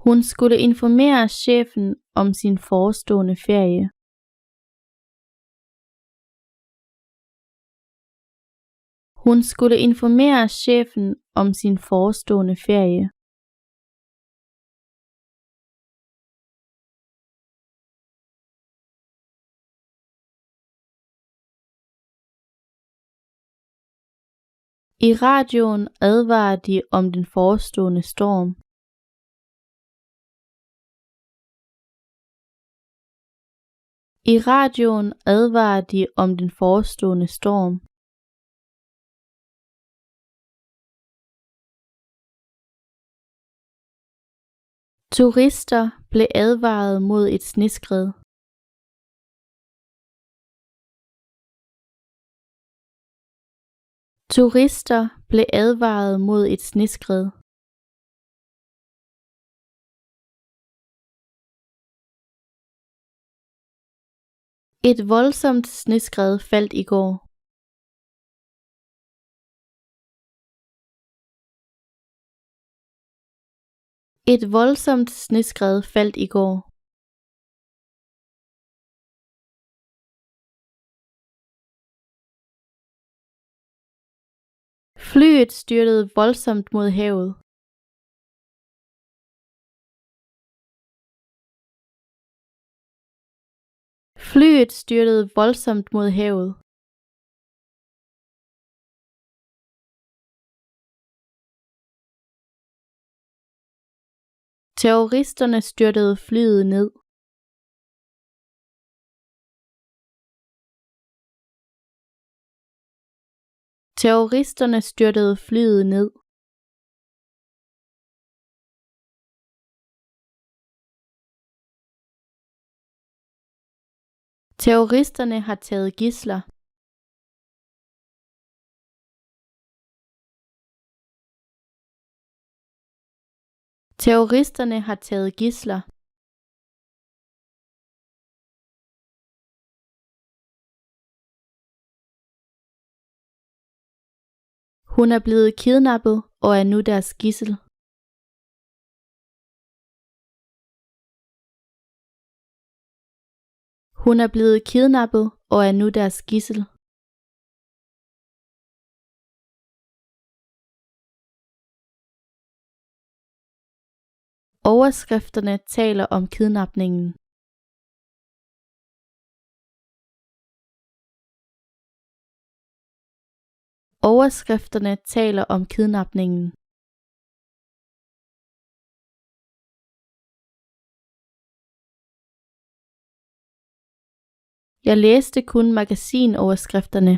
Hun skulle informere chefen om sin forestående ferie. Hun skulle informere chefen om sin forestående ferie. I radioen advarer de om den forestående storm. I radioen advarer de om den forestående storm. Turister blev advaret mod et sneskred. Turister blev advaret mod et sneskred. Et voldsomt sneskred faldt i går. Et voldsomt sneskred faldt i går. Flyet styrtede voldsomt mod havet. Flyet styrtede voldsomt mod havet. Terroristerne styrtede flyet ned. Terroristerne styrtede flyet ned. Terroristerne har taget gidsler. Terroristerne har taget gidsler. Hun er blevet kidnappet og er nu deres gidsel. Hun er blevet kidnappet og er nu deres gidsel. Overskrifterne taler om kidnapningen. Overskrifterne taler om kidnapningen. Jeg læste kun magasinoverskrifterne.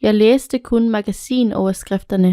Jeg læste kun magasinoverskrifterne.